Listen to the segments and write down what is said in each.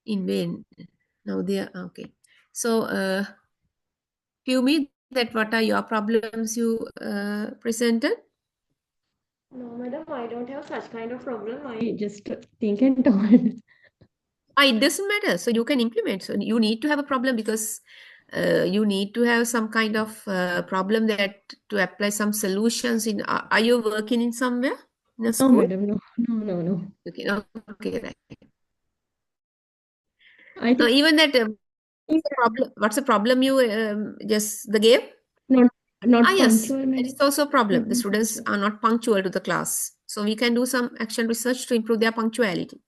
In vain. Now they are okay. So, few me that what are your problems you presented? No, madam, I don't have such kind of problem. I just think and told. It doesn't matter. So you can implement. So you need to have a problem because you need to have some kind of problem that to apply some solutions in. Are you working in somewhere in a No, school? madam, no, no, no, no. Okay, no, okay, right. I Now think even that what's the problem? What's the problem you just the game? not not Yes, punctual, that is madam. also a problem. Not The being students punctual. are not punctual to the class. So we can do some action research to improve their punctuality.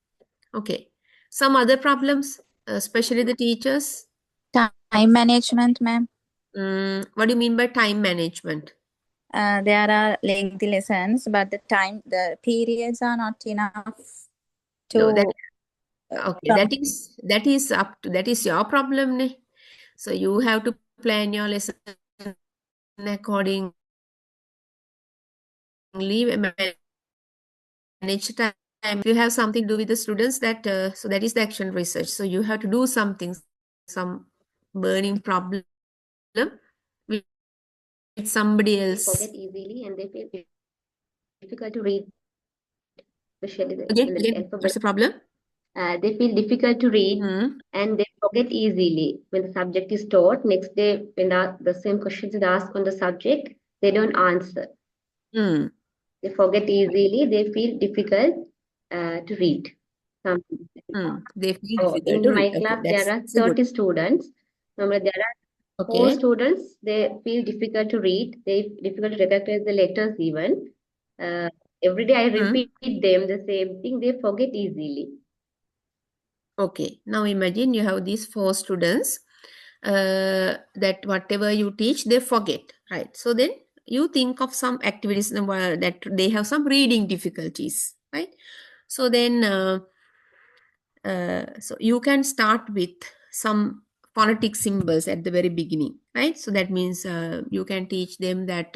Okay. Some other problems, especially the teachers. Time management, ma'am. What do you mean by time management? There are lengthy lessons, but the periods are not enough No, that to okay. from That is your problem, ne? So you have to plan your lesson accordingly, manage time. If you have something to do with the students, that so that is the action research. So you have to do something, some burning problem with somebody They else. forget easily and they feel difficult to read, especially Again, in the again, alphabet. what's the problem? They feel difficult to read and they forget easily when the subject is taught. Next day, when the same question is asked on the subject, they don't answer. Hmm. They forget easily. They feel difficult to read. Something. They feel So difficult to in read. my Okay, class, there that's are a good. 30 students. Normally, there are four Okay. students. They feel difficult to read. They difficult to recognize the letters even. Uh, every day I repeat them the same thing. They forget easily. Okay. Now imagine you have these four students that whatever you teach, they forget, right? So then you think of some activities that they have some reading difficulties, right? So then, so you can start with some phonetic symbols at the very beginning, right? So that means you can teach them that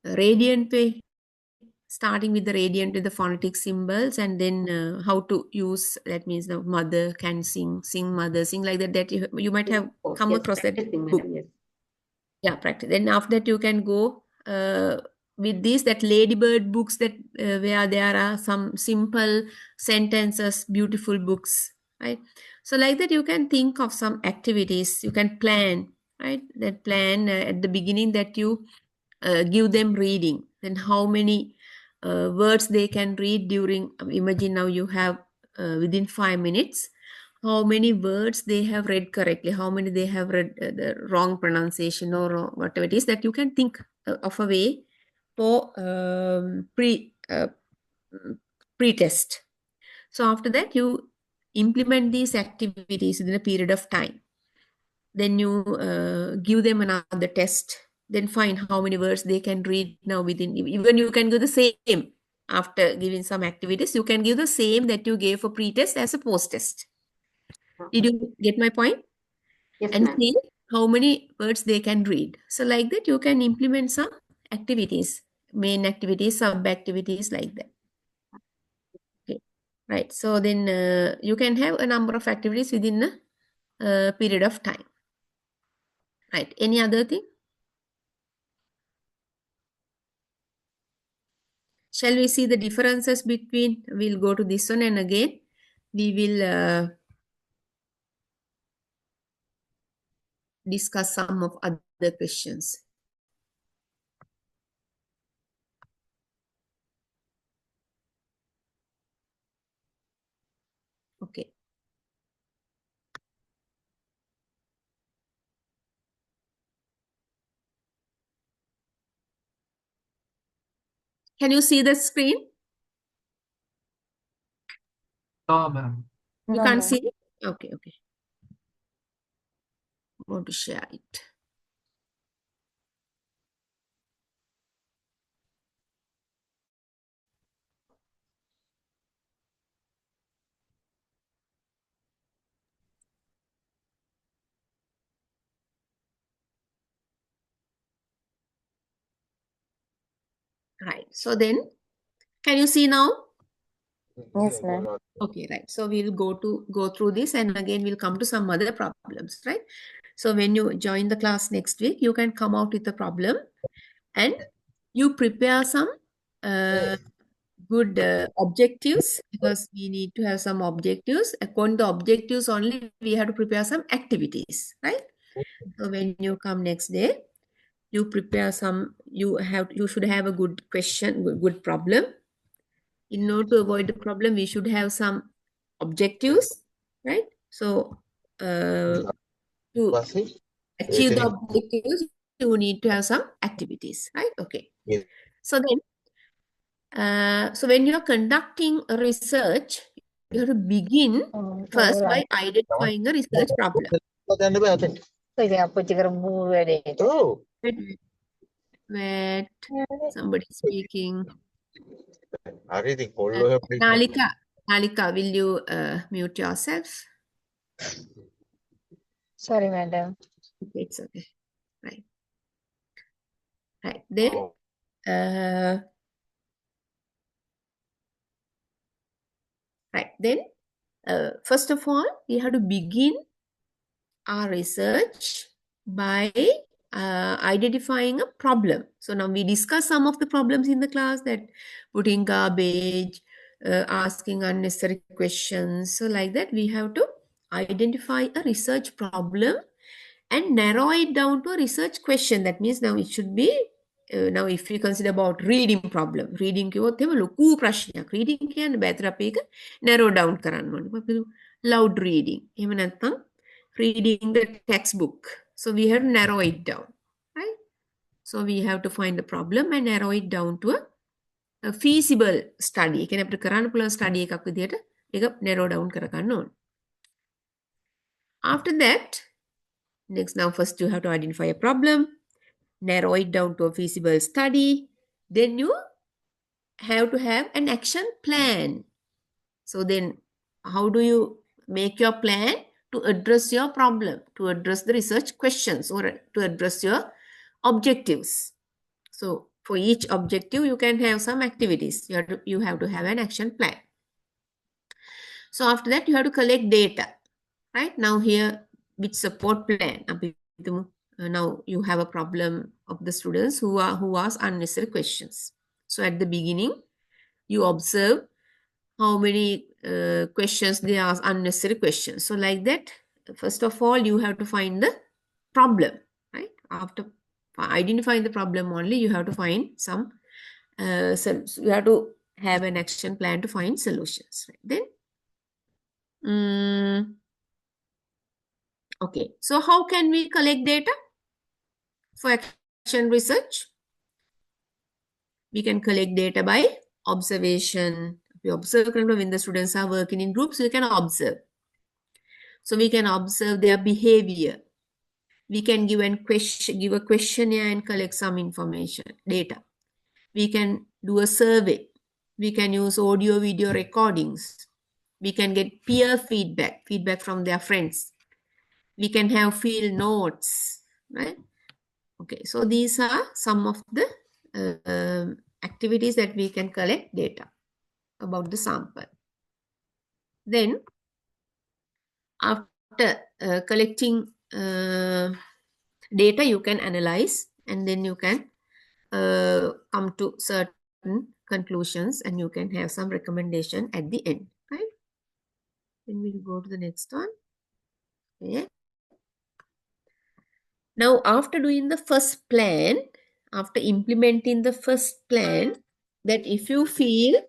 radiant way, starting with the radiant with the phonetic symbols, and then how to use, that means the mother can sing mother sing, like that you might Yes, have of course. come Yes, across that practicing, book. madam. Yes. Yeah, practice. Then after that you can go with these that ladybird books, that where there are some simple sentences, beautiful books, right? So like that you can think of some activities, you can plan, right? That plan at the beginning, that you give them reading, then how many words they can read during, imagine now you have within 5 minutes, how many words they have read correctly, how many they have read the wrong pronunciation or whatever it is, that you can think of a way for pre-test. So after that you implement these activities within a period of time, then you give them another test, then find how many words they can read now within, even you can do the same after giving some activities, you can give the same that you gave for pre-test as a post-test. Did you get my point? Yes, And ma'am. see how many words they can read. So like that you can implement some activities, main activities, sub activities, like that. Okay, right. So then you can have a number of activities within a period of time, right? Any other thing? Shall we see the differences between, we'll go to this one, and again we will discuss some of other questions. Okay. Can you see the screen? No, ma'am. You No, can't ma'am. see it? Okay, okay. I want to share it. Right. So then, can you see now? Yes, ma'am. Okay, right. So we'll go through this, and again we'll come to some other problems, right? So when you join the class next week, you can come out with a problem and you prepare some good objectives, because we need to have some objectives. According to objectives only, we have to prepare some activities, right? So when you come next day, you prepare some. You should have a good question, good problem. In order to avoid the problem, we should have some objectives, right? So to achieve the objectives, you need to have some activities, right? Okay. So then, so when you're conducting a research, you have to begin first by identifying a research problem. Wait, somebody speaking. Nalika, will you mute yourself? Sorry, madam. Okay, it's okay. Right. Right. Then, right. Then, first of all, we have to begin our research by identifying a problem. So now we discuss some of the problems in the class, that putting garbage, asking unnecessary questions. So like that, we have to identify a research problem and narrow it down to a research question. That means now it should be, now if we consider about reading problem, reading කිව්වොත් එහෙම ලොකු ප්‍රශ්නයක්. reading කියන්නේ බෑතර අපි ඒක narrow down කරන්න ඕනේ. loud reading. එහෙම නැත්නම් reading the textbook. So we have to narrow it down, right? So we have to find the problem and narrow it down to a feasible study. ඒ කියන්නේ අපිට කරන්න පුළුවන් study එකක් විදියට ඒක narrow down කරගන්න ඕනේ. After that, next, now first you have to identify a problem, narrow it down to a feasible study. Then you have to have an action plan. So then how do you make your plan to address your problem, to address the research questions, or to address your objectives? So for each objective, you can have some activities. You have to have an action plan. So after that, you have to collect data, right? Now here, with support plan, now you have a problem of the students who ask unnecessary questions. So at the beginning, you observe how many questions they ask, unnecessary questions. So like that, first of all, you have to find the problem, right? After identifying the problem only, you have to find some, you have to have an action plan to find solutions, right? Then, okay, so how can we collect data for action research? We can collect data by observation. We observe when the students are working in groups, we can observe. So we can observe their behavior. We can give a questionnaire and collect some information, data. We can do a survey. We can use audio, video recordings. We can get peer feedback from their friends. We can have field notes, right? Okay, so these are some of the activities that we can collect data about the sample. Then, after collecting data, you can analyze, and then you can come to certain conclusions, and you can have some recommendation at the end, right? Then we'll go to the next one. Okay. Now, after doing the first plan, after implementing the first plan, that if you feel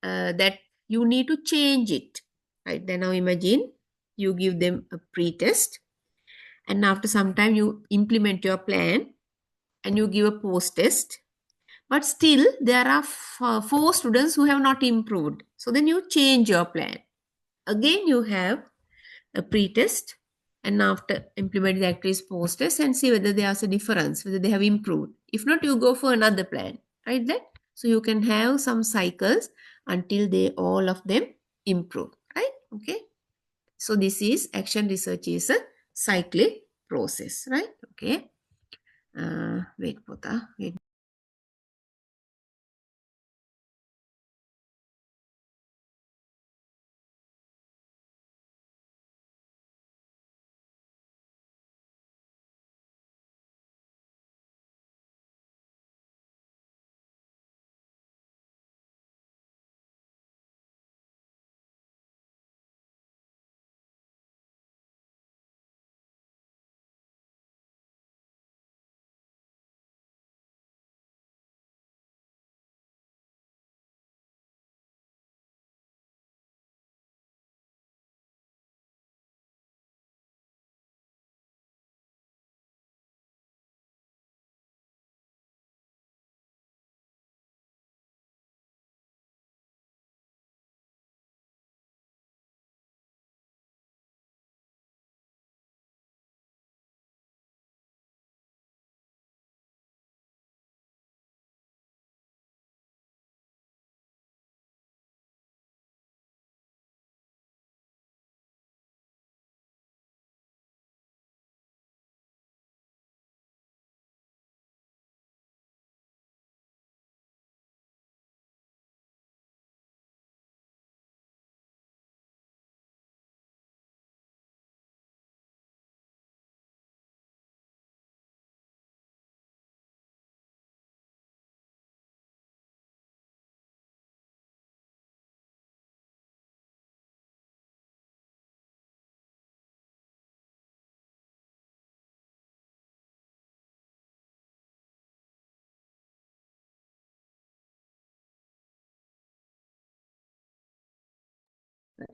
that you need to change it, right? Then now imagine you give them a pre-test, and after some time you implement your plan and you give a post-test, but still there are 4 students who have not improved. So then you change your plan. Again, you have a pre-test, and after implementing the activities post-test and see whether there's a difference, whether they have improved. If not, you go for another plan, right? Then, so you can have some cycles until all of them improve, right? Okay. So this is action research is a cyclic process, right? Okay. Wait, Pota. Wait.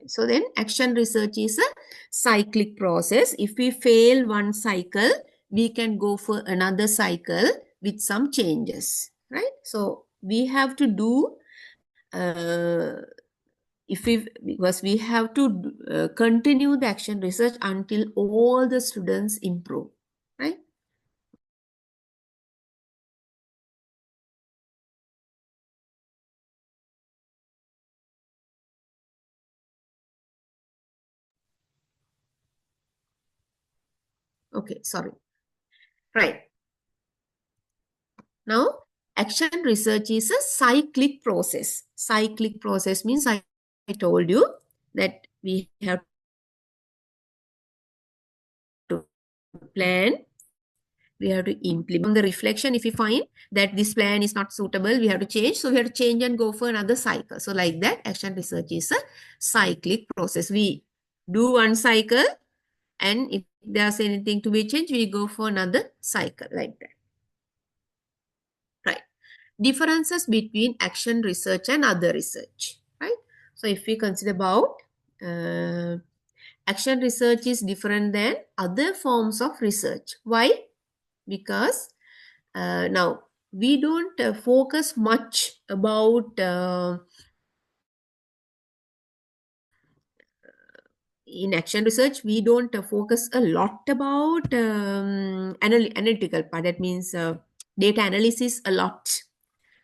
So then action research is a cyclic process. If we fail one cycle, we can go for another cycle with some changes, right? So we have to do, because we have to continue the action research until all the students improve, right? Okay, sorry. Right. Now, action research is a cyclic process. Cyclic process means I told you that we have to plan, we have to implement the reflection. If we find that this plan is not suitable, we have to change. So we have to change and go for another cycle. So like that, action research is a cyclic process. We do one cycle, and if there's anything to be changed, we go for another cycle like that. Right. Differences between action research and other research, right? So if we consider about action research is different than other forms of research. Why? Because now we don't focus much about in action research, we don't focus a lot about analytical part. That means data analysis a lot.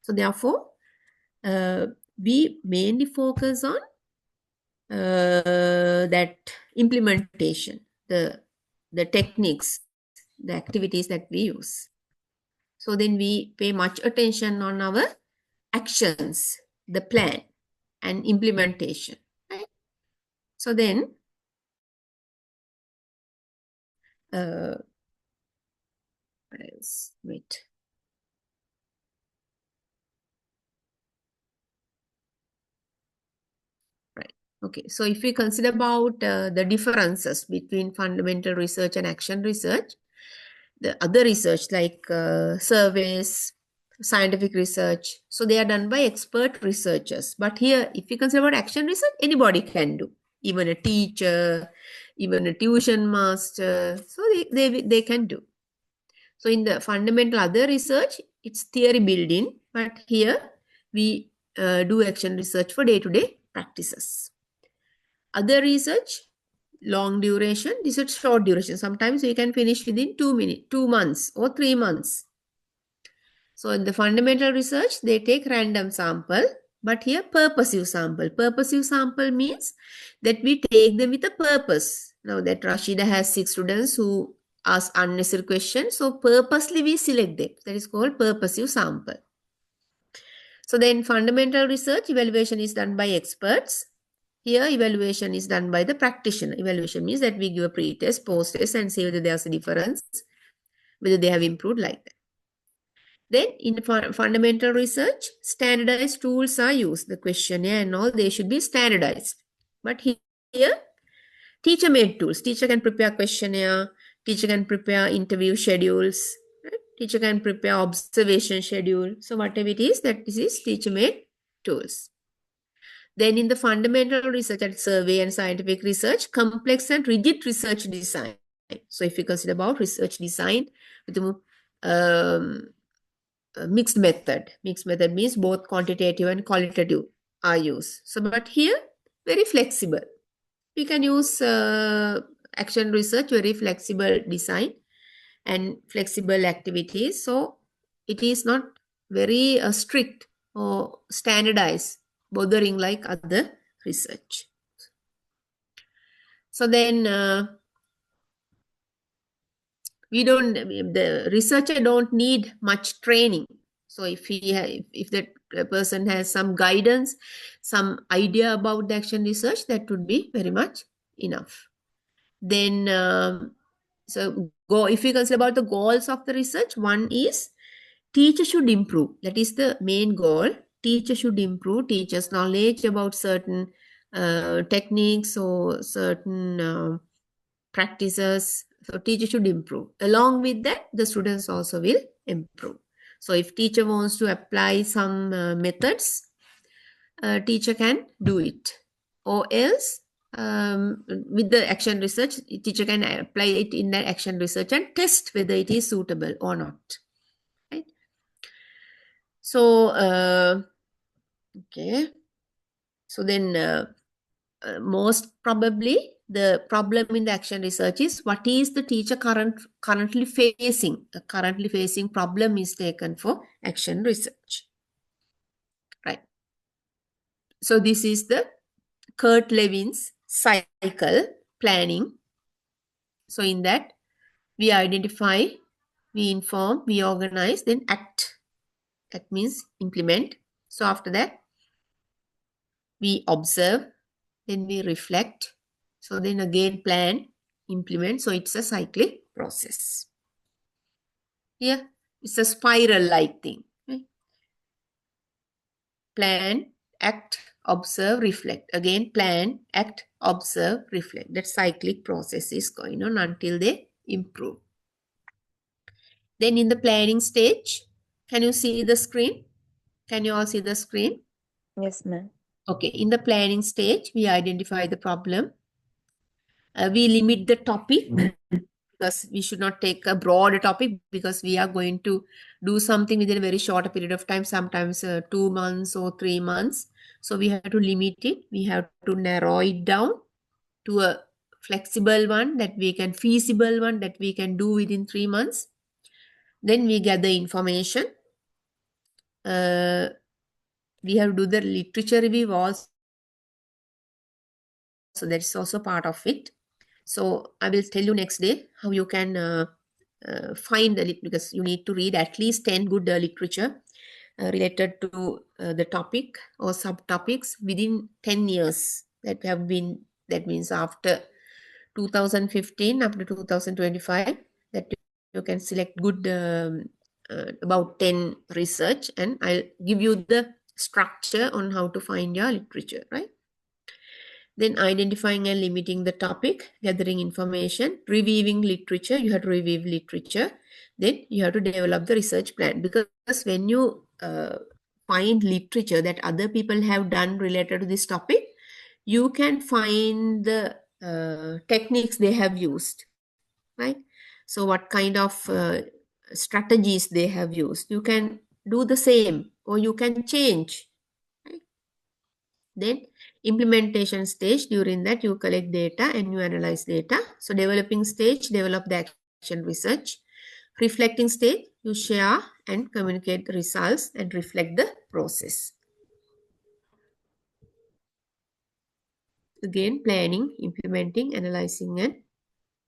So therefore, we mainly focus on that implementation, the techniques, the activities that we use. So then we pay much attention on our actions, the plan and implementation, right? So then what else? Wait. Right. Okay. So if we consider about the differences between fundamental research and action research, the other research like surveys, scientific research, so they are done by expert researchers. But here, if you consider about action research, anybody can do, even a teacher, even a tuition master, so they can do. So in the fundamental other research, it's theory building, but here we do action research for day-to-day practices. Other research, long duration, this is short duration. Sometimes we can finish within 2 months or 3 months. So in the fundamental research, they take random sample, but here purposive sample. Purposive sample means that we take them with a purpose. Now that Rashida has 6 students who ask unnecessary questions, so purposely we select them. That is called purposive sample. So then fundamental research evaluation is done by experts. Here, evaluation is done by the practitioner. Evaluation means that we give a pre-test, post-test and see whether there's a difference, whether they have improved like that. Then in fundamental research, standardized tools are used. The questionnaire and all, they should be standardized. But here, teacher-made tools. Teacher can prepare questionnaire, teacher can prepare interview schedules, right? Teacher can prepare observation schedule. So whatever it is, that this is teacher-made tools. Then in the fundamental research and survey and scientific research, complex and rigid research design. So if you consider about research design with the mixed method. Mixed method means both quantitative and qualitative are used. So but here, very flexible. We can use action research, very flexible design and flexible activities. So it is not very strict or standardized, bothering like other research. So then the researcher don't need much training. So if the person has some guidance, some idea about the action research, that would be very much enough. Then if we consider about the goals of the research, one is teacher should improve. That is the main goal. Teacher should improve, teacher's knowledge about certain techniques or certain practices. So teacher should improve. Along with that, the students also will improve. So if teacher wants to apply some methods, teacher can do it. or else with the action research, teacher can apply it in that action research and test whether it is suitable or not. Right? So, okay. So then most probably the problem in the action research is what is the teacher currently facing. The currently facing problem is taken for action research. Right. So this is the Kurt Levin's cycle planning. So in that, we identify, we inform, we organize, then act. That means implement. So after that, we observe, then we reflect. So then again plan, implement. So it's a cyclic process. Yeah, it's a spiral-like thing. Right? Plan, act, observe, reflect. Again, plan, act, observe, reflect. That cyclic process is going on until they improve. Then in the planning stage, can you see the screen? Can you all see the screen? Yes, ma'am. Okay, in the planning stage, we identify the problem. We limit the topic because we should not take a broader topic because we are going to do something within a very short period of time, sometimes 2 months or 3 months. So we have to limit it. We have to narrow it down to a flexible one that we can, feasible one that we can do within 3 months. Then we gather information. We have to do the literature review also. So that's also part of it. So I will tell you next day how you can find the because you need to read at least 10 good literature related to the topic or subtopics within 10 years that have been, that means after 2015 up to 2025, that you can select good about 10 research, and I'll give you the structure on how to find your literature, right? Then identifying and limiting the topic, gathering information, reviewing literature. You have to review literature. Then you have to develop the research plan, because when you find literature that other people have done related to this topic, you can find the techniques they have used, right? So what kind of strategies they have used. You can do the same or you can change. Right? Then implementation stage, during that you collect data and you analyze data. So developing stage, develop the action research. Reflecting stage, you share and communicate the results and reflect the process. Again, planning, implementing, analyzing, and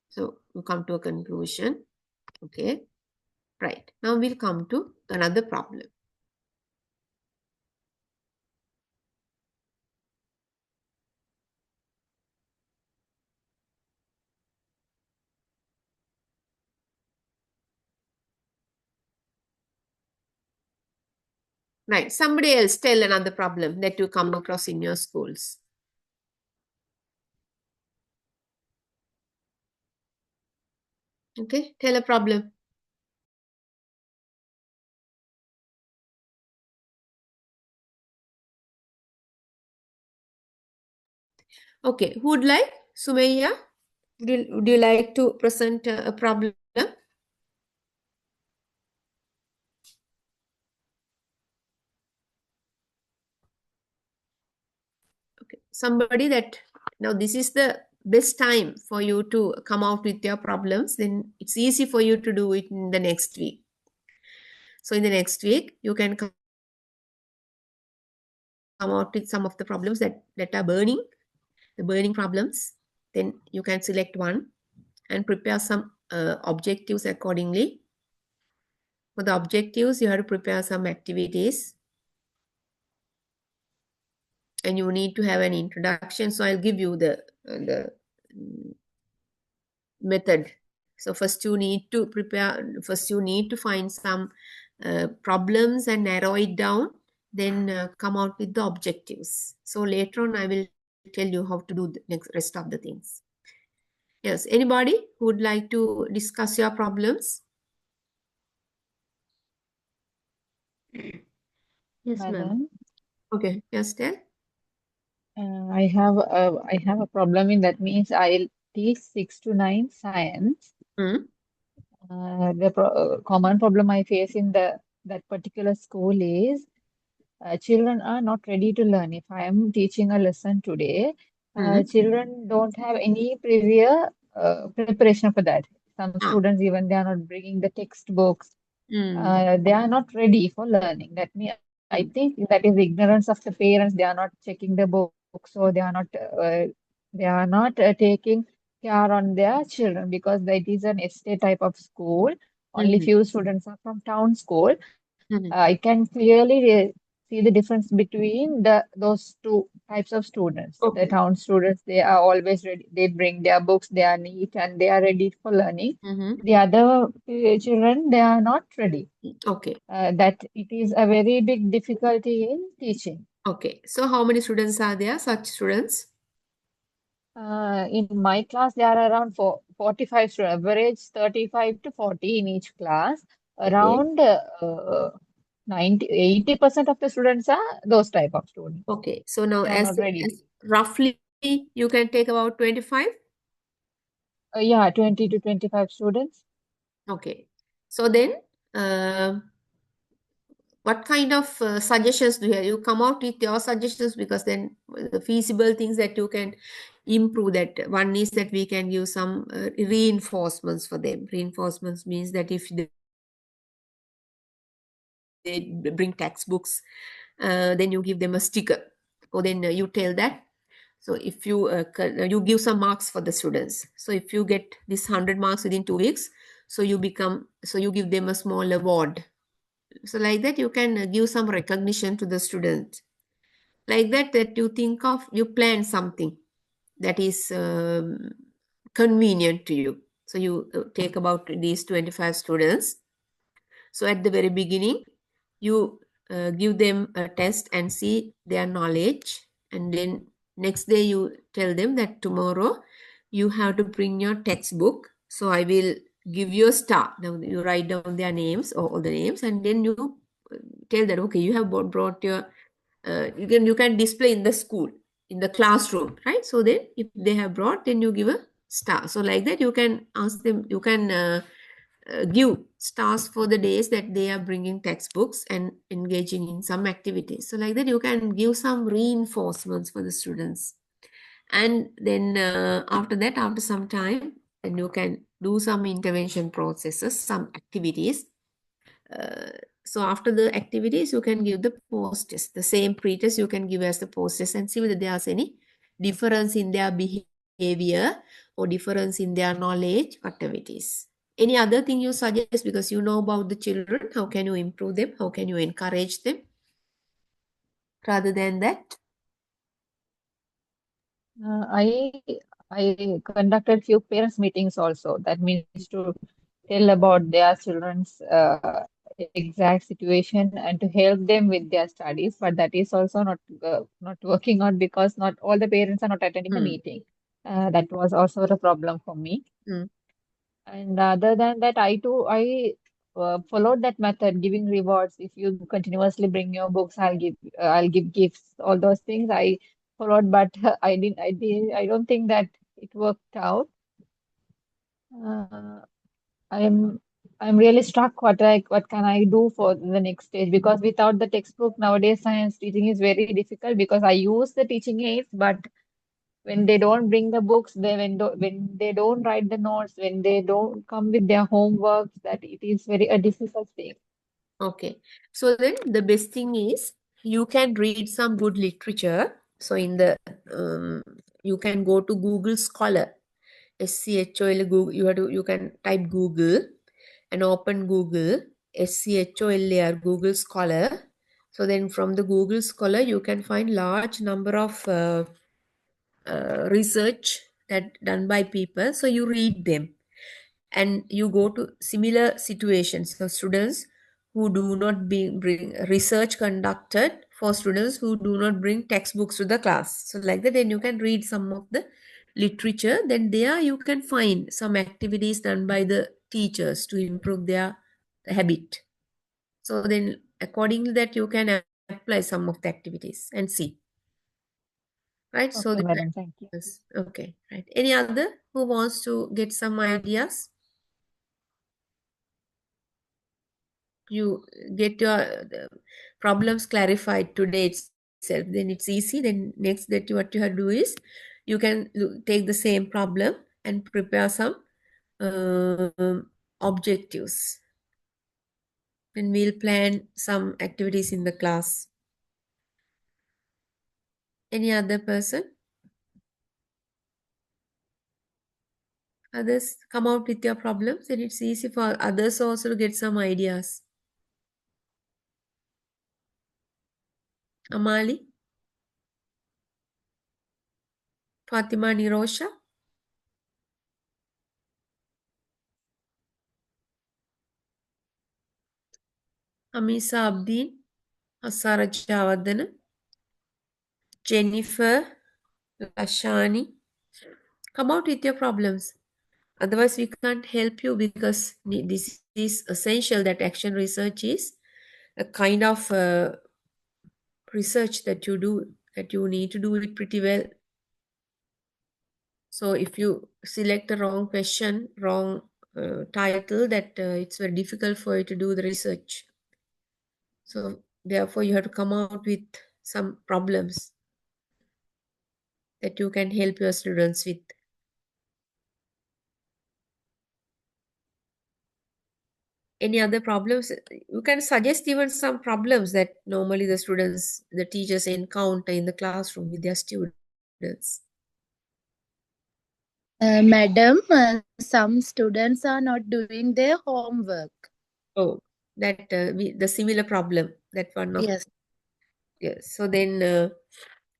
so you come to a conclusion. Okay, right. Now we'll come to another problem. Right. Somebody else tell another problem that you come across in your schools. Okay, tell a problem. Okay, who would like? Sumaya, would you like to present a problem? Okay, somebody that, now this is the best time for you to come out with your problems, then it's easy for you to do it in the next week. So in the next week, you can come out with some of the problems that are burning, the burning problems. Then you can select one and prepare some objectives accordingly. For the objectives, you have to prepare some activities. And you need to have an introduction. So I'll give you the method. So first you need to prepare, first you need to find some problems and narrow it down, then come out with the objectives. So later on I will tell you how to do the next rest of the things. Yes, anybody who would like to discuss your problems? Yes, ma'am. Madam, Okay, yes, tell. I I have a problem in that means I'll teach 6 to 9 science. Hmm. The common problem I face in that particular school is children are not ready to learn. If I am teaching a lesson today, Hmm. children don't have any previous preparation for that. Some Ah. students even they are not bringing the textbooks. Hmm. They are not ready for learning. That means I think that is ignorance of the parents. They are not checking the books, or they are not taking care on their children because that is an estate type of school. Only Hmm. few students are from town school. Hmm. I can clearly see the difference between those two types of students. The Okay. town students, they are always ready. They bring their books, they are neat, and they are ready for learning. Hmm. The other children, they are not ready. Okay. That it is a very big difficulty in teaching. Okay. So how many students are there, such students? In my class, there are around 45 students, average 35 to 40 in each class. Okay. Around 80% of the students are those type of students. Okay. So now They are not ready. as roughly you can take about 25? Yeah, 20 to 25 students. Okay. So then, what kind of suggestions do you have? You come out with your suggestions, because then the feasible things that you can improve, that one is that we can give some reinforcements for them. Reinforcements means that if they bring textbooks, then you give them a sticker, or then you tell that. So if you you give some marks for the students. So if you get this 100 marks within 2 weeks, so you give them a small award. So like that you can give some recognition to the student. Like that you think of, you plan something that is convenient to you. So you take about these 25 students. So at the very beginning, you give them a test and see their knowledge. And then next day you tell them that tomorrow you have to bring your textbook. So I will give you a star. Now you write down their names, or all the names, and then you tell that, okay, you have brought your, you can display in the school, in the classroom, right? So then if they have brought, then you give a star. So like that you can ask them, you can give stars for the days that they are bringing textbooks and engaging in some activities. So like that you can give some reinforcements for the students. And then after that, after some time, then you can do some intervention processes, some activities. So after the activities, you can give the post test, the same pretest you can give as the post test, and see whether there's any difference in their behavior or difference in their knowledge, whatever it is. Any other thing you suggest, because you know about the children, how can you improve them? How can you encourage them rather than that? I conducted few parents meetings also. That means to tell about their children's exact situation and to help them with their studies. But that is also not working out because not all the parents are not attending the Hmm. meeting. That was also a problem for me. Hmm. And other than that, I followed that method, giving rewards. If you continuously bring your books, I'll give gifts. All those things I followed, but I don't think that it worked out. Uh, I'm I'm really struck what can I do for the next stage, because without the textbook nowadays science teaching is very difficult because I use the teaching aids, but when they don't bring the books, when they don't write the notes, when they don't come with their homework, that it is very a difficult thing. Okay. So then the best thing is you can read some good literature. So in the you can go to Google Scholar. SCHOL Google, you can type Google and open Google, SCHOLAR, Google Scholar. So then from the Google Scholar you can find large number of research that done by people. So you read them and you go to similar situations. So students who do not bring research conducted for students who do not bring textbooks to the class. So like that, then you can read some of the literature. Then there you can find some activities done by the teachers to improve their habit. So then according to that, you can apply some of the activities and see. right? So Okay, the madam. Thank you. yes, okay, right. Any other who wants to get some ideas? You get your problems clarified today itself, then it's easy. Then next that what you have to do is you can take the same problem and prepare some objectives. Then we'll plan some activities in the class. Any other person? Others come out with your problems, and it's easy for others also to get some ideas. Amali, Fatima, Nirosha, Amisa Abdeen, Asara Javadana, Jennifer, Lashani. Come out with your problems. Otherwise, we can't help you because this is essential that action research is a kind of research that you do, that you need to do it pretty well. So if you select the wrong question, wrong title, that it's very difficult for you to do the research. So therefore you have to come out with some problems that you can help your students with. Any other problems? You can suggest even some problems that normally the teachers encounter in the classroom with their students. Madam, some students are not doing their homework. Oh, that the similar problem, that one of. Yes. Yes. So then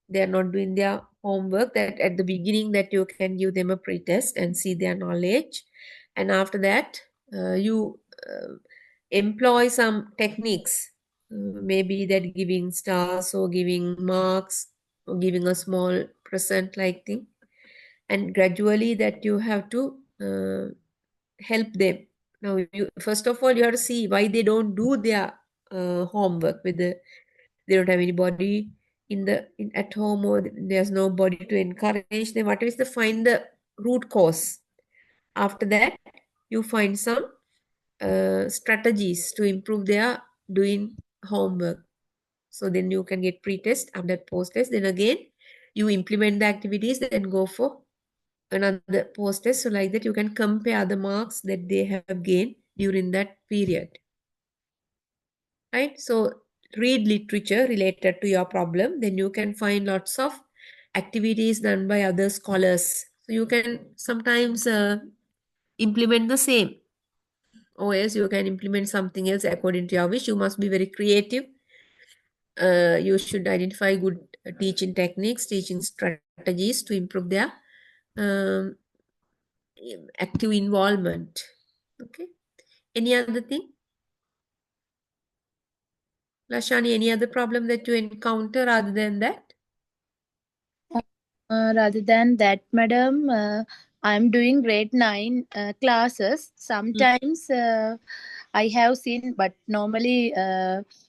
they are not doing their homework. That at the beginning that you can give them a pretest and see their knowledge, and after that you employ some techniques, maybe that giving stars or giving marks or giving a small present like thing, and gradually that you have to help them. Now you first of all you have to see why they don't do their homework, whether they don't have anybody at home or there's nobody to encourage them. What is the find the root cause? After that you find some strategies to improve their doing homework. So then you can get pre-test, after that post-test, then again you implement the activities, then go for another post-test. So like that you can compare the marks that they have gained during that period, right? So read literature related to your problem, then you can find lots of activities done by other scholars. So you can sometimes implement the same, or else you can implement something else according to your wish. You must be very creative. You should identify good teaching techniques, teaching strategies to improve their um, active involvement. Okay. Any other thing? Lashani, any other problem that you encounter other than that? Rather than that, madam, I'm doing grade 9 classes. Sometimes I have seen, but normally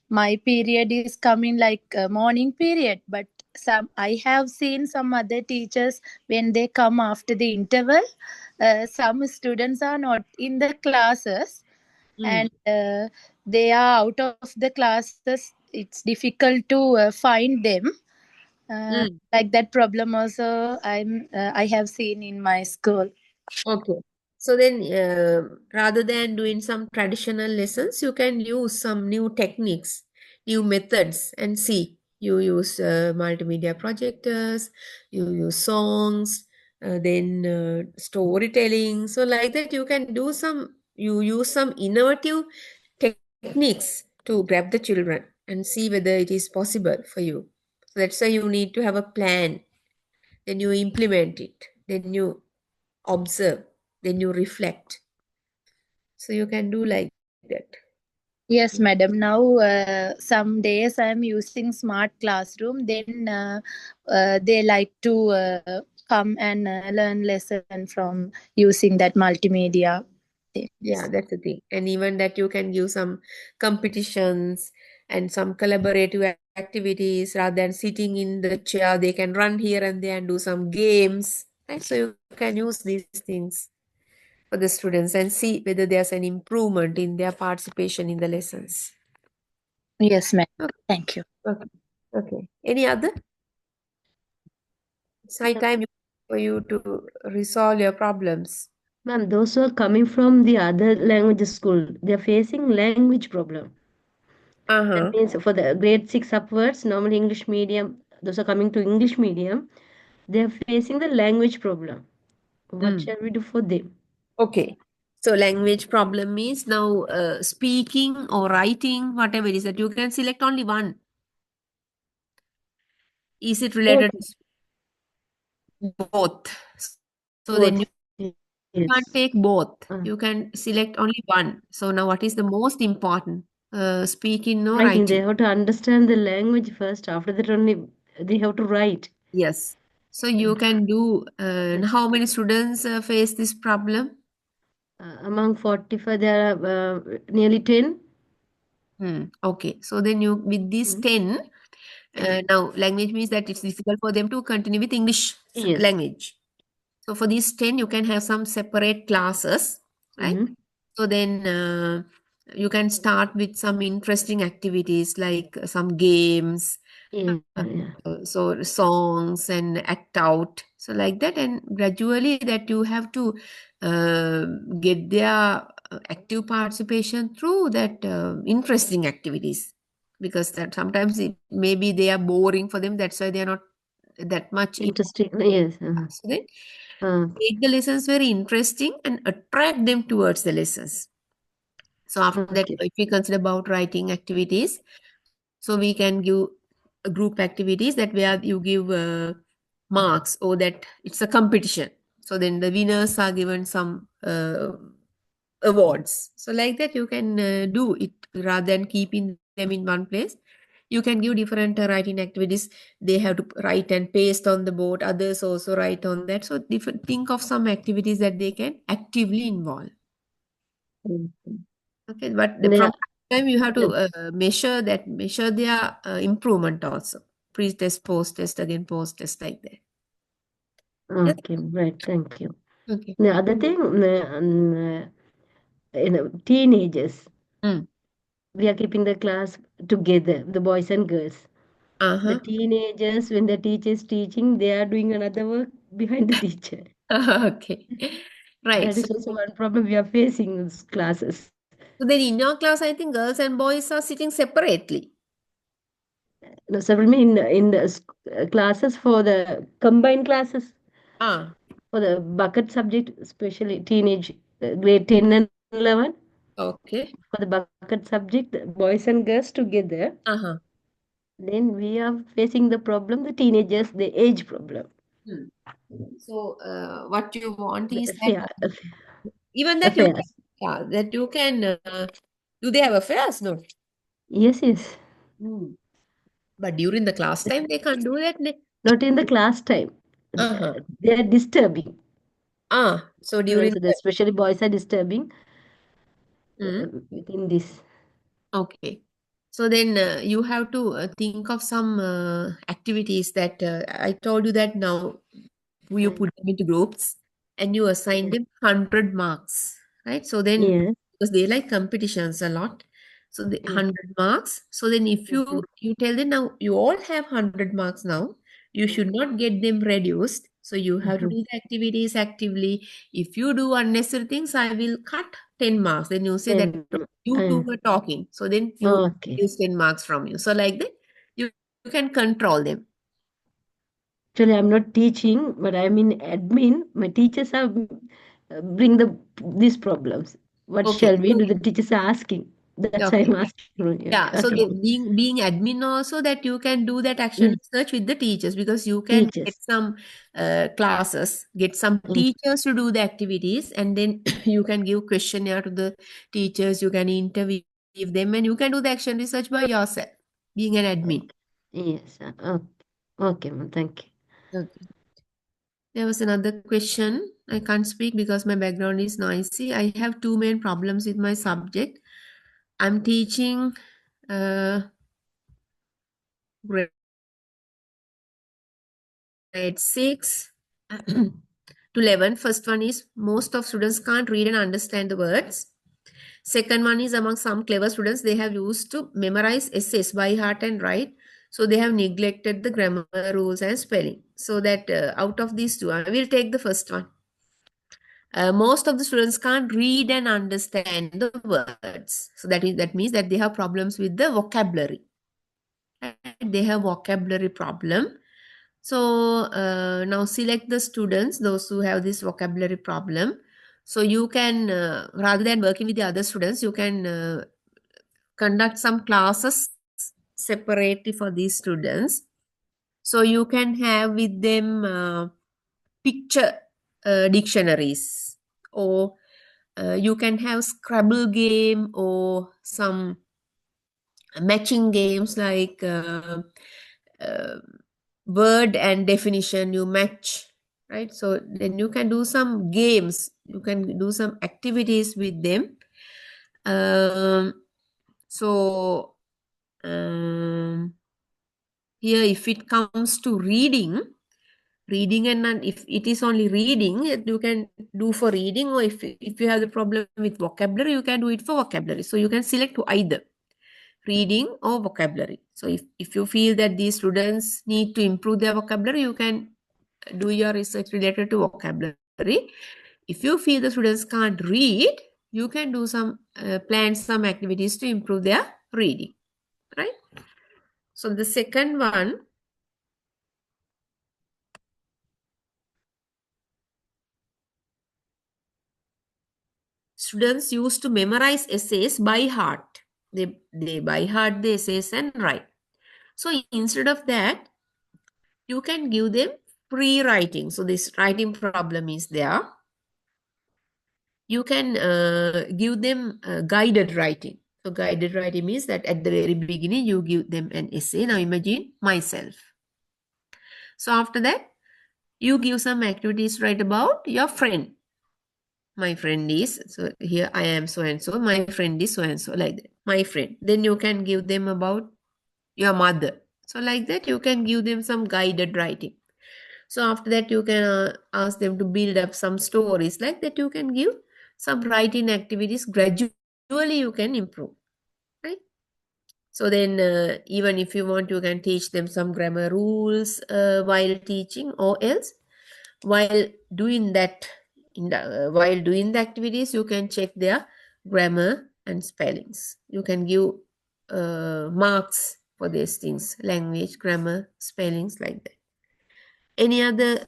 my period is coming like morning period. But I have seen some other teachers when they come after the interval. Some students are not in the classes, and they are out of the classes. It's difficult to find them. Like that problem also I have seen in my school. Okay. So then rather than doing some traditional lessons, you can use some new techniques, new methods, and see. You use multimedia projectors, you use songs, then storytelling. So like that you use some innovative techniques to grab the children and see whether it is possible for you. So that's why you need to have a plan. Then you implement it. Then you observe, then you reflect. So you can do like that. Yes, madam. Now some days I'm using smart classroom. Then they like to come and learn lesson from using that multimedia things. Yeah, that's the thing. And even that you can give some competitions and some collaborative activities rather than sitting in the chair. They can run here and there and do some games, right? So you can use these things for the students and see whether there's an improvement in their participation in the lessons. Yes, ma'am. Okay. Thank you. Okay. Any other? It's high time for you to resolve your problems. Ma'am, those who are coming from the other language school, they're facing language problem. That means for the grade 6 upwards, normally English medium, those are coming to English medium, they're facing the language problem. What shall we do for them? Okay. So language problem means now speaking or writing, whatever it is, that you can select only one. Is it related to both? So then you can't take both. You can select only one. So now what is the most important? Speaking or Writing. They writing? have to understand the language first. After that only they have to write. Yes. So you can do, how many students face this problem? Among 45, there are nearly 10. Okay. So then you, with these 10, now language means that it's difficult for them to continue with English Yes. language. So for these 10, you can have some separate classes, right? So then you can start with some interesting activities like some games, so songs and act out. So like that, and gradually that you have to get their active participation through that interesting activities, because that sometimes maybe they are boring for them. That's why they are not that much interesting. Yes. So then make the lessons very interesting and attract them towards the lessons. So after that, if we consider about writing activities, so we can give group activities that where you give marks, or that it's a competition. So then the winners are given some awards. So like that you can do it rather than keeping them in one place. You can give different writing activities. They have to write and paste on the board. Others also write on that. So different, think of some activities that they can actively involve. Okay, but from time you have to measure their improvement also. Pre-test, post-test, again post-test, like that. Okay, right. Thank you. Okay. The other thing, teenagers. We are keeping the class together, the boys and girls. The teenagers, when the teacher is teaching, they are doing another work behind the teacher. Okay, right. That is also one problem we are facing in classes. So then in your class, I think girls and boys are sitting separately. No, separately in the classes for the combined classes. For the bucket subject, especially teenage, grade 10 and 11. Okay. For the bucket subject, boys and girls together. Then we are facing the problem, the teenagers, the age problem. So what you want is Affair. Even that you can, do they have affairs? No. Yes. But during the class time, they can't do that. Not in the class time. They are disturbing. So during especially boys are disturbing within this. Okay. So then you have to think of some activities that I told you that now you put them into groups and you assign them 100 marks, right? So then because they like competitions a lot, so the 100 marks. So then if you tell them now you all have 100 marks now, you should not get them reduced. So you have to do the activities actively. If you do unnecessary things, I will cut 10 marks. Then you say that you two were talking. So then you use 10 marks from you. So like that, you can control them. Actually, I'm not teaching, but I'm in admin. My teachers have bring these problems. What shall we do? The teachers are asking. That's why I'm asking. So being admin also, that you can do that action research with the teachers, because you can get some classes, get some teachers to do the activities, and then you can give questionnaire to the teachers, you can interview them, and you can do the action research by yourself, being an admin. Yes. Okay, ma'am. Thank you. Okay. There was another question. I can't speak because my background is noisy. I have two main problems with my subject. I'm teaching grade 6 to 11. First one is most of students can't read and understand the words. Second one is among some clever students, they have used to memorize essays by heart and write. So they have neglected the grammar rules and spelling. So that out of these two, I will take the first one. Most of the students can't read and understand the words. So that means that they have problems with the vocabulary. They have vocabulary problem. So now select the students, those who have this vocabulary problem. So you can, rather than working with the other students, you can conduct some classes separately for these students. So you can have with them picture dictionaries, or you can have Scrabble game or some matching games like word and definition you match, right? So then you can do some games, you can do some activities with them. So here if it comes to reading and if it is only reading, you can do for reading, or if you have the problem with vocabulary, you can do it for vocabulary. So you can select either reading or vocabulary. So if you feel that these students need to improve their vocabulary, you can do your research related to vocabulary. If you feel the students can't read, you can do some plan some activities to improve their reading, right? So the second one, students used to memorize essays by heart. They by heart the essays and write. So instead of that, you can give them free writing. So this writing problem is there. You can give them guided writing. So guided writing means that at the very beginning, you give them an essay. Now imagine myself. So after that, you give some activities to write about your friend. My friend is, so here I am so and so, my friend is so and so, like that, my friend. Then you can give them about your mother. So like that, you can give them some guided writing. So after that, you can ask them to build up some stories. Like that, you can give some writing activities. Gradually, you can improve, right? So then even if you want, you can teach them some grammar rules while teaching, or else while doing that, while doing the activities, you can check their grammar and spellings. You can give marks for these things, language, grammar, spellings, like that. Any other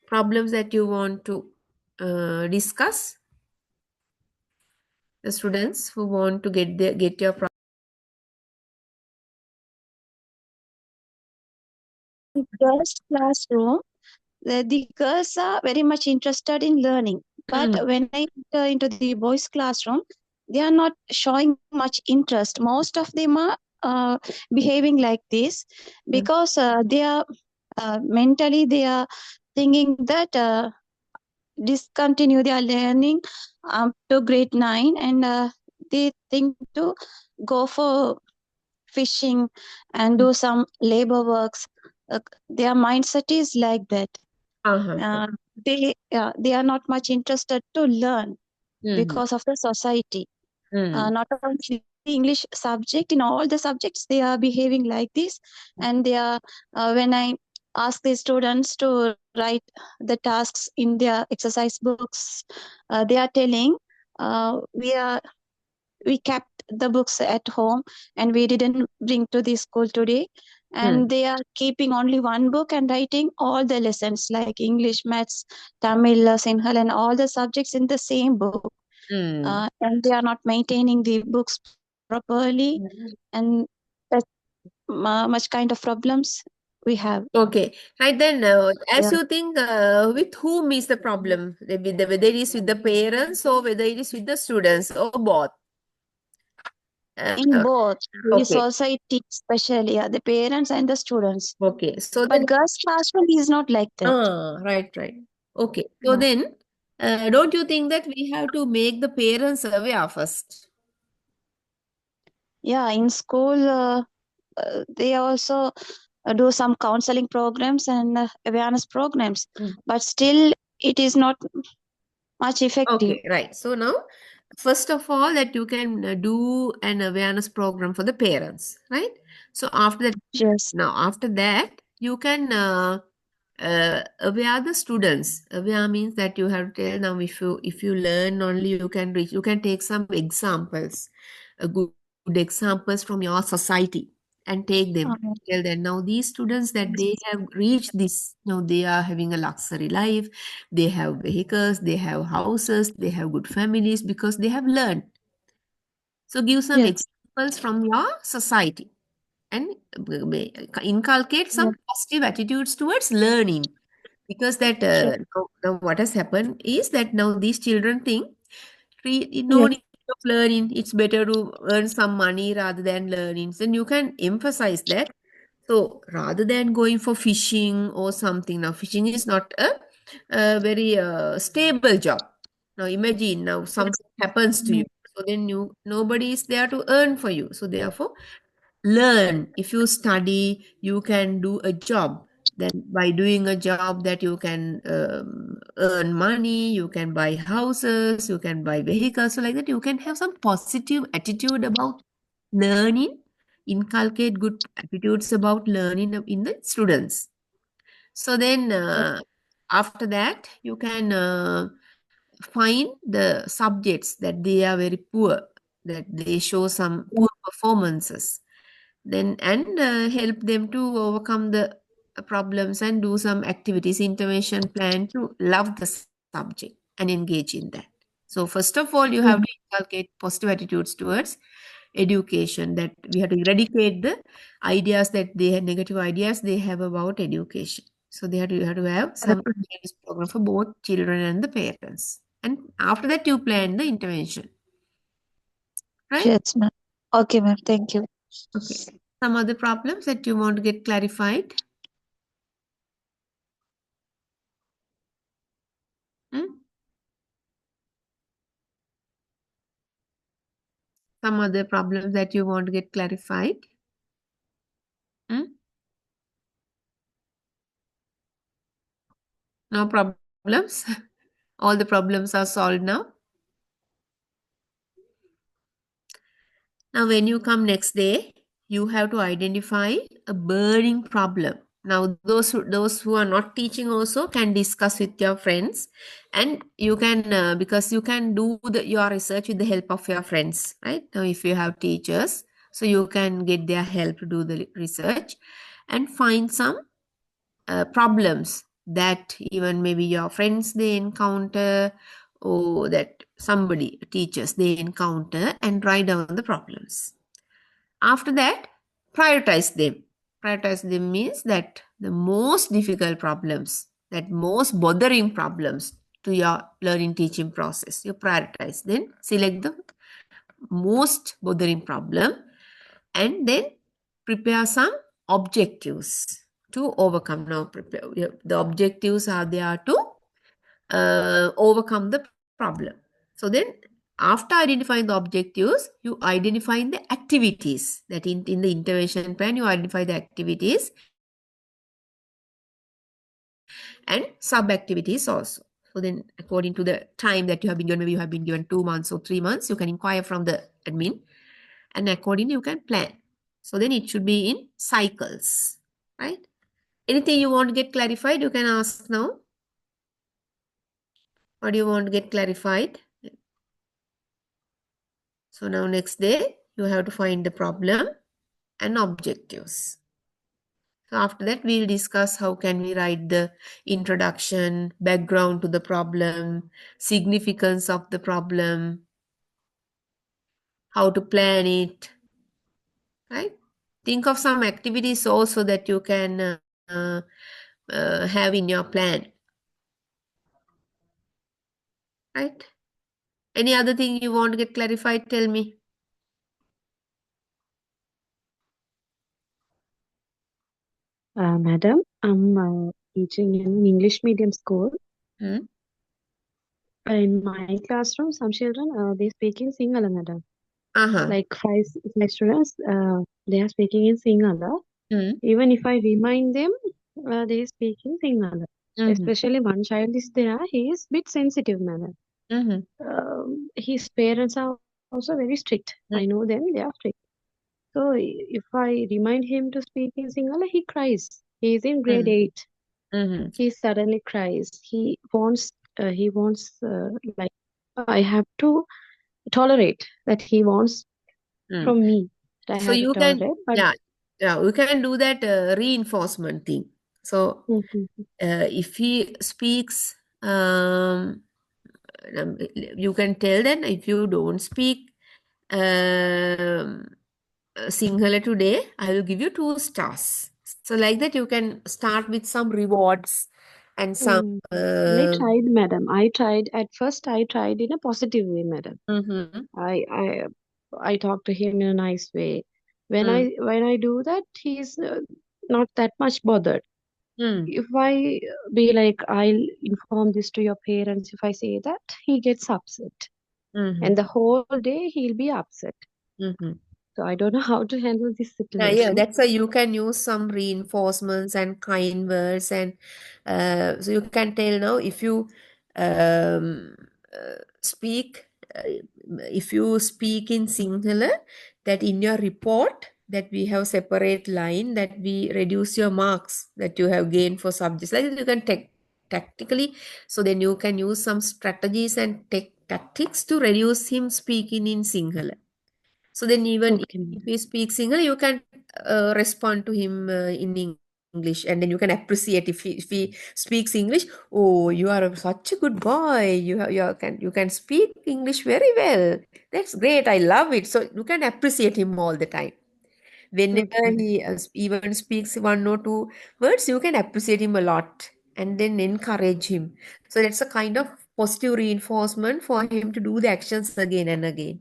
problems that you want to discuss? The students who want to get your problem. Girls' classroom, the girls are very much interested in learning. But when I enter into the boys' classroom, they are not showing much interest. Most of them are behaving like this because they are mentally they are thinking that discontinue their learning up to grade 9, and they think to go for fishing and do some labor works. Their mindset is like that. They are not much interested to learn because of the society. Not only the English subject, in all the subjects they are behaving like this. And they are when I ask the students to write the tasks in their exercise books, they are telling we kept the books at home and we didn't bring to the school today. And they are keeping only one book and writing all the lessons like English, Maths, Tamil, Sinhala, and all the subjects in the same book. And they are not maintaining the books properly, and that's much kind of problems we have. Okay, right then, as you think, with whom is the problem? Whether it is with the parents or whether it is with the students or both? In both, the Okay. society, especially the parents and the students. Okay, so But then, girls' classroom is not like that. right. Okay, so then, don't you think that we have to make the parents aware first? Yeah, in school, they also do some counseling programs and awareness programs, but still it is not much effective. Okay, right. So now, first of all, that you can do an awareness program for the parents, right? So after that, Yes. now after that, you can aware the students. Aware means that you have to tell now if you learn only you can reach. You can take some examples, good examples from your society, and take them. Tell them now these students that they have reached this. Now they are having a luxury life. They have vehicles. They have houses. They have good families because they have learned. So give some Yes. examples from your society and inculcate some positive attitudes towards learning. Because that Sure. now what has happened is that now these children think no Yes. need of learning. It's better to earn some money rather than learning. So you can emphasize that. So rather than going for fishing or something, now fishing is not a very stable job. Now imagine now something happens to you. So then nobody is there to earn for you. So therefore, learn. If you study, you can do a job. Then by doing a job that you can earn money, you can buy houses, you can buy vehicles. So like that, you can have some positive attitude about learning, inculcate good attitudes about learning in the students. So then after that, you can find the subjects that they are very poor, that they show some poor performances, then and help them to overcome the problems and do some activities, intervention plan to love the subject and engage in that. So first of all, you have to inculcate positive attitudes towards education, that we have to eradicate the ideas that they have, negative ideas they have about education. So you have to have some awareness program for both children and the parents. And after that, you plan the intervention. Right? Yes, ma'am. Okay, ma'am. Thank you. Okay. Some other problems that you want to get clarified? Some other problems that you want to get clarified? No problems? All the problems are solved now? Now, when you come next day, you have to identify a burning problem. Now, those who are not teaching also can discuss with your friends, and you can because you can do your research with the help of your friends, right? Now, if you have teachers, so you can get their help to do the research and find some problems that even maybe your friends they encounter, or that somebody teachers they encounter, and write down the problems. After that, prioritize them. Prioritize them means that the most difficult problems, that most bothering problems to your learning teaching process, you prioritize. Then select the most bothering problem and then prepare some objectives to overcome. Now, the objectives are there to overcome the problem. So then, after identifying the objectives, you identify the activities. That in the intervention plan, you identify the activities and sub-activities also. So then, according to the time that you have been given, maybe you have been given 2 months or 3 months, you can inquire from the admin, and accordingly you can plan. So then it should be in cycles, right? Anything you want to get clarified, you can ask now. What do you want to get clarified? So now next day, you have to find the problem and objectives. So after that, we'll discuss how can we write the introduction, background to the problem, significance of the problem, how to plan it, right? Think of some activities also that you can have in your plan, right? Any other thing you want to get clarified, tell me. Madam, I'm teaching in English medium school. In my classroom, some children they speak in Sinhala, madam. Like five students, they are speaking in Sinhala. Even if I remind them, they speak in Sinhala. Especially one child is there, he is bit sensitive, madam. His parents are also very strict. I know them, they are strict. So if I remind him to speak in Sinhala, he cries. He is in grade 8. He suddenly cries. He wants, like, I have to tolerate that he wants from me. That I So have to you can, tolerate, but we can do that reinforcement thing. So if he speaks, you can tell that if you don't speak Sinhala today, I will give you 2 stars. So like that, you can start with some rewards and some. I tried, madam. At first I tried in a positive way, madam. I talk to him in a nice way. When I do that, he's not that much bothered. If I be like, I'll inform this to your parents, if I say that, he gets upset. And the whole day he'll be upset. So I don't know how to handle this Yeah, situation. that's why you can use some reinforcements and kind words, and so you can tell now if you um, speak, if you speak in Sinhala, that in your report that we have separate line that we reduce your marks that you have gained for subjects. Like you can take tactically, so then you can use some strategies and tactics to reduce him speaking in Sinhala. So then even if he speaks Sinhala, you can respond to him in English, and then you can appreciate if he speaks English. Oh, you are such a good boy. You can speak English very well. That's great. I love it. So you can appreciate him all the time. Whenever he even speaks 1 or 2 words, you can appreciate him a lot and then encourage him. So that's a kind of positive reinforcement for him to do the actions again and again.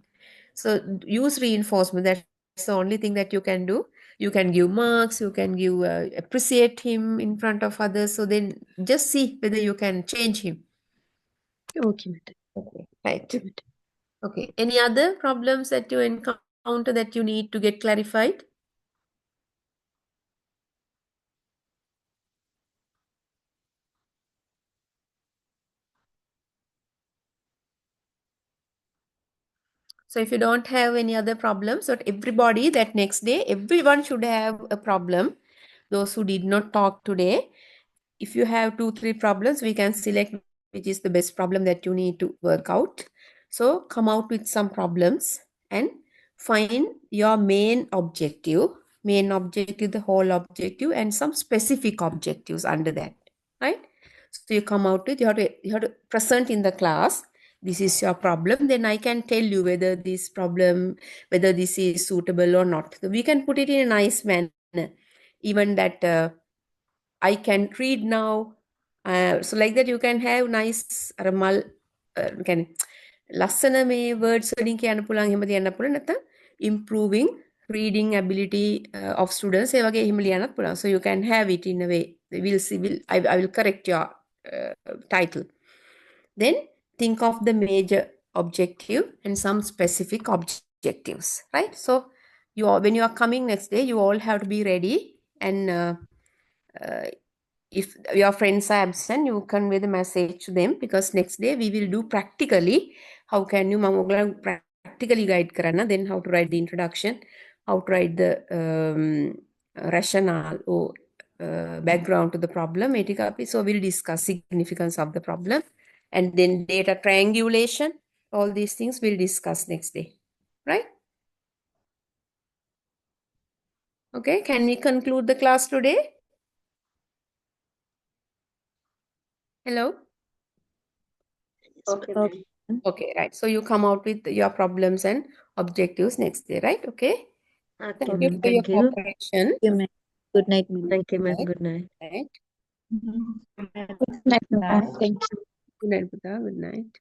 So use reinforcement. That's the only thing that you can do. You can give marks, you can give appreciate him in front of others. So then just see whether you can change him. Okay, madam. Okay, right. Okay. Any other problems that you encounter that you need to get clarified? So if you don't have any other problems, but everybody that next day, everyone should have a problem. Those who did not talk today, if you have 2-3 problems, we can select which is the best problem that you need to work out. So come out with some problems and find your main objective, the whole objective, and some specific objectives under that, right? So you come out with, you have to present in the class, this is your problem, then I can tell you whether this is suitable or not. So we can put it in a nice manner, even that I can read now. So like that you can have nice ramal can lassana me words වලින් කියන්න පුළුවන් එහෙම තියන්න පුළුවන් නැත්නම් improving reading ability of students ඒ වගේ එහෙම ලියන්නත් පුළුවන්. So you can have it in a way. I will correct your title. Then think of the major objective and some specific objectives, right? So when you are coming next day, you all have to be ready, and if your friends are absent, you convey the message to them, because next day we will do practically. How can you practically guide karana, then how to write the introduction, how to write the rationale or background to the problem. So we'll discuss significance of the problem, and then data triangulation. All these things we'll discuss next day, right? Okay, can we conclude the class today? Hello? Okay. Okay, right. So you come out with your problems and objectives next day, right? Okay. Thank you for your cooperation. Good night, ma'am. Thank you, ma'am. Good night. Right. Good night, ma'am. Thank you. Good night, Buddha. Good night.